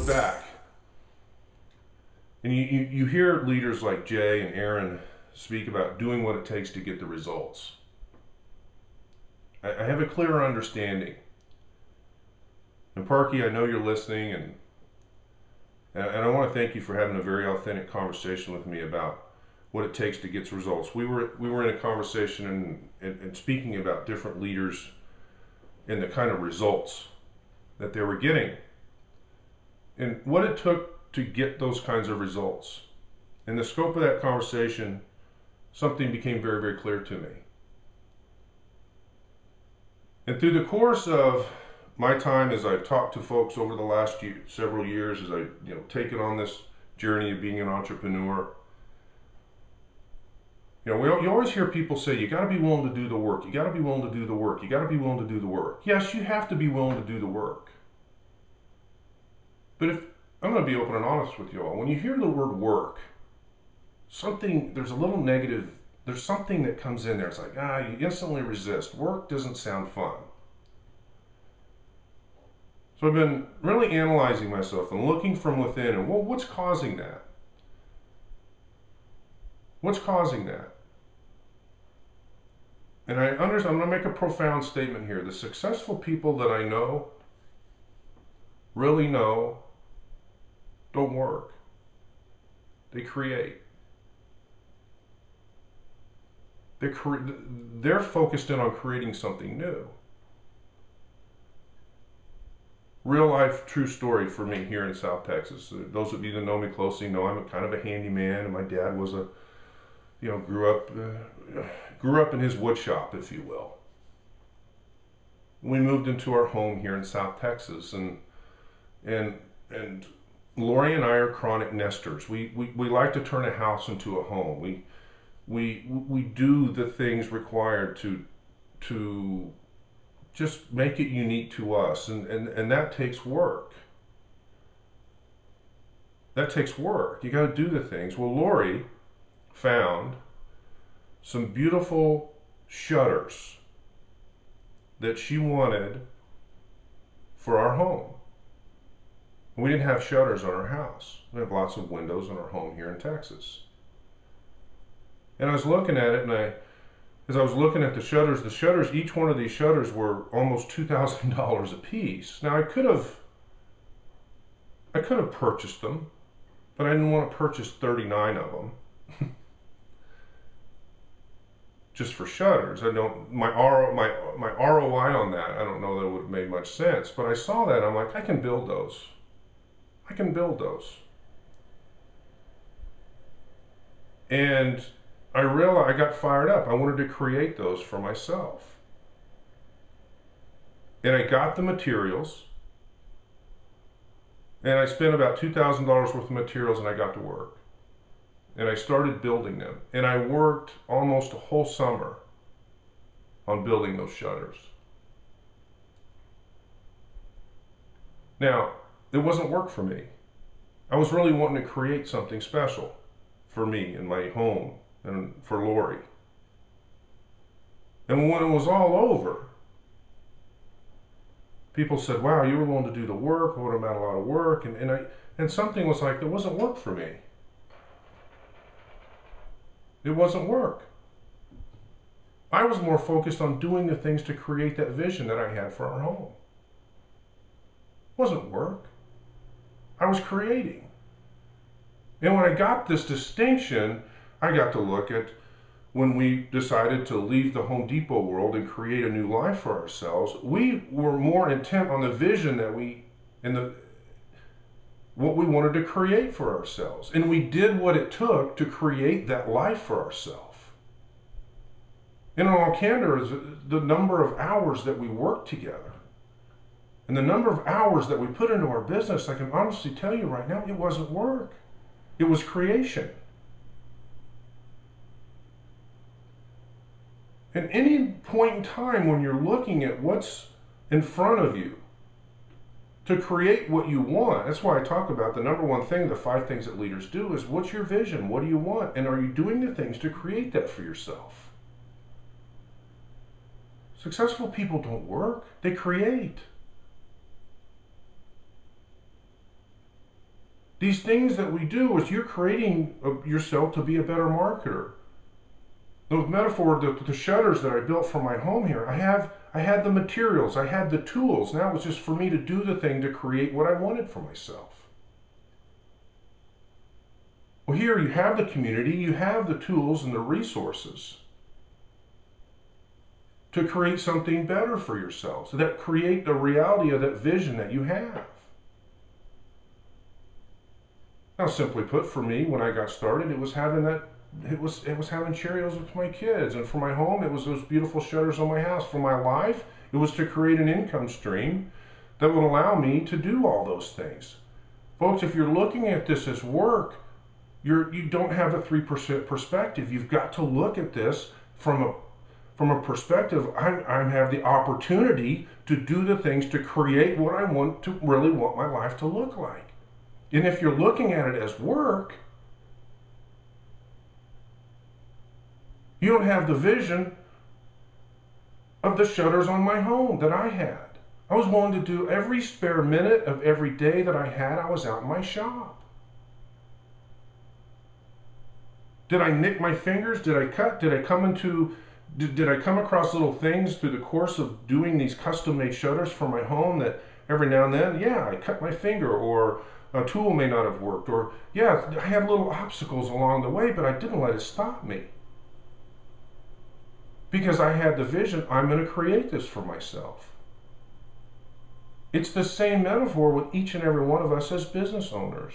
look back, and you hear leaders like Jay and Aaron speak about doing what it takes to get the results. I have a clearer understanding. And Parky, I know you're listening, and I want to thank you for having a very authentic conversation with me about what it takes to get results. We were in a conversation and speaking about different leaders and the kind of results that they were getting and what it took to get those kinds of results. In the scope of that conversation, something became very, very clear to me. And through the course of my time, as I've talked to folks over the last several years, as I've taken on this journey of being an entrepreneur, you always hear people say, you got to be willing to do the work. You got to be willing to do the work. You got to be willing to do the work. Yes, you have to be willing to do the work. But if I'm going to be open and honest with you all, when you hear the word work, there's a little negative. There's something that comes in there. It's like, you instantly resist. Work doesn't sound fun. So I've been really analyzing myself and looking from within and, well, what's causing that? What's causing that? And I'm going to make a profound statement here. The successful people that I know, really know, don't work. They create. They're focused in on creating something new. Real life, true story for me here in South Texas. Those of you that know me closely know I'm kind of a handyman, and my dad was grew up in his wood shop, if you will. We moved into our home here in South Texas, and Lori and I are chronic nesters. We like to turn a house into a home. We do the things required to just make it unique to us, and that takes work. That takes work. You got to do the things. Well, Lori found some beautiful shutters that she wanted for our home. We didn't have shutters on our house. We have lots of windows in our home here in Texas. And I was looking at it, and as I was looking at the shutters, each one of these shutters were almost $2,000 a piece. Now I could have purchased them, but I didn't want to purchase 39 of them just for shutters. My ROI on that, I don't know that it would have made much sense. But I saw that, I'm like, I can build those. I can build those. And I realized, I got fired up. I wanted to create those for myself. And I got the materials. And I spent about $2,000 worth of materials, and I got to work. And I started building them. And I worked almost a whole summer on building those shutters. Now, it wasn't work for me. I was really wanting to create something special for me in my home and for Lori. And when it was all over, people said, wow, you were willing to do the work. What about a lot of work? And something was like, it wasn't work for me. It wasn't work. I was more focused on doing the things to create that vision that I had for our home. It wasn't work. I was creating. And when I got this distinction, I got to look at when we decided to leave the Home Depot world and create a new life for ourselves. We were more intent on the vision that what we wanted to create for ourselves. And we did what it took to create that life for ourselves. And in all candor is the number of hours that we worked together. And the number of hours that we put into our business, I can honestly tell you right now, it wasn't work. It was creation. At any point in time when you're looking at what's in front of you to create what you want, that's why I talk about the number one thing, the 5 things that leaders do is, what's your vision? What do you want? And are you doing the things to create that for yourself? Successful people don't work, they create. These things that we do is you're creating yourself to be a better marketer. The metaphor, the shutters that I built for my home here, I had the materials, I had the tools. Now it was just for me to do the thing to create what I wanted for myself. Well, here you have the community, you have the tools and the resources to create something better for yourselves, that create the reality of that vision that you have. Now, simply put, for me, when I got started, it was having Cheerios with my kids, and for my home, it was those beautiful shutters on my house. For my life, it was to create an income stream that would allow me to do all those things. Folks, if you're looking at this as work, you don't have a 3% perspective. You've got to look at this from a perspective. I have the opportunity to do the things to create what I really want my life to look like. And if you're looking at it as work, you don't have the vision of the shutters on my home that I had. I was willing to do every spare minute of every day that I had. I was out in my shop. Did I nick my fingers? Did I cut? Did I come across little things through the course of doing these custom-made shutters for my home that every now and then, yeah, I cut my finger, or a tool may not have worked, or yeah, I had little obstacles along the way, but I didn't let it stop me. Because I had the vision, I'm going to create this for myself. It's the same metaphor with each and every one of us as business owners.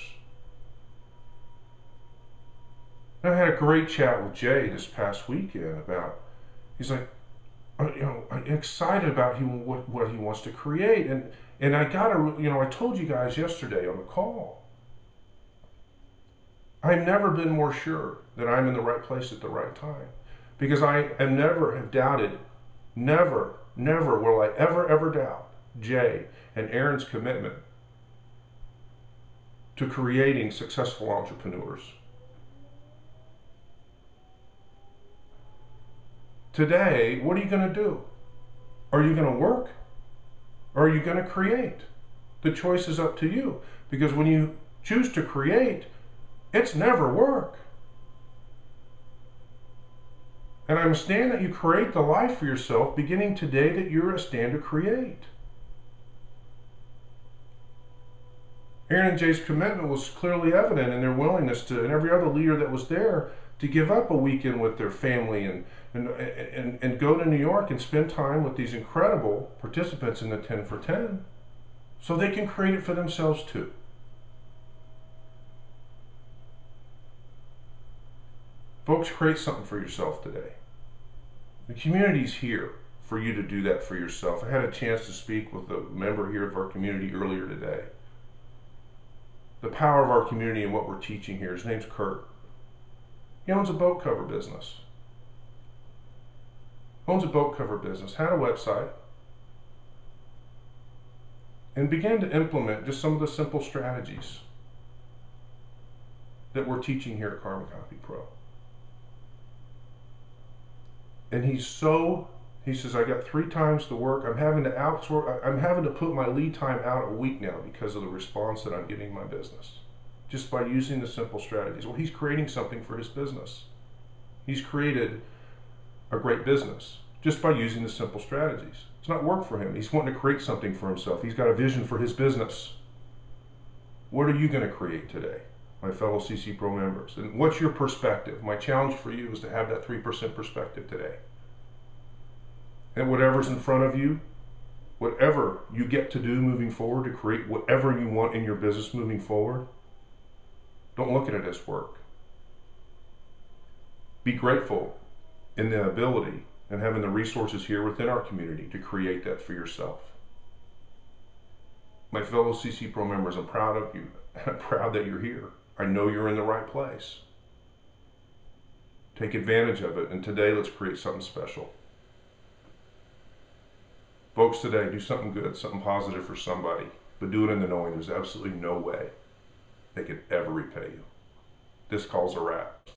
I had a great chat with Jay this past weekend about, he's like, I'm excited about what he wants to create. And I I told you guys yesterday on the call, I've never been more sure that I'm in the right place at the right time. Because I have never doubted, never will I ever doubt Jay and Aaron's commitment to creating successful entrepreneurs. Today, what are you going to do? Are you going to work? Or are you going to create? The choice is up to you. Because when you choose to create, it's never work. And I understand that you create the life for yourself beginning today that you're a stand to create. Aaron and Jay's commitment was clearly evident in their willingness to, and every other leader that was there, to give up a weekend with their family and go to New York and spend time with these incredible participants in the 10 for 10 so they can create it for themselves too. Folks, create something for yourself today. The community's here for you to do that for yourself. I had a chance to speak with a member here of our community earlier today. The power of our community and what we're teaching here. His name's Kurt. He owns a boat cover business. Had a website, and began to implement just some of the simple strategies that we're teaching here at CarbonCopyPRO. And he says, I got 3 times the work. I'm having to outsource. I'm having to put my lead time out a week now because of the response that I'm getting in my business. Just by using the simple strategies. Well, he's creating something for his business. He's created a great business just by using the simple strategies. It's not work for him. He's wanting to create something for himself. He's got a vision for his business. What are you going to create today, my fellow CCPRO members? And what's your perspective? My challenge for you is to have that 3% perspective today. And whatever's in front of you, whatever you get to do moving forward to create whatever you want in your business moving forward, don't look at it as work. Be grateful in the ability and having the resources here within our community to create that for yourself. My fellow CCPRO members, I'm proud of you. I'm proud that you're here. I know you're in the right place. Take advantage of it, and today let's create something special. Folks, today do something good, something positive for somebody, but do it in the knowing there's absolutely no way they could ever repay you. This call's a wrap.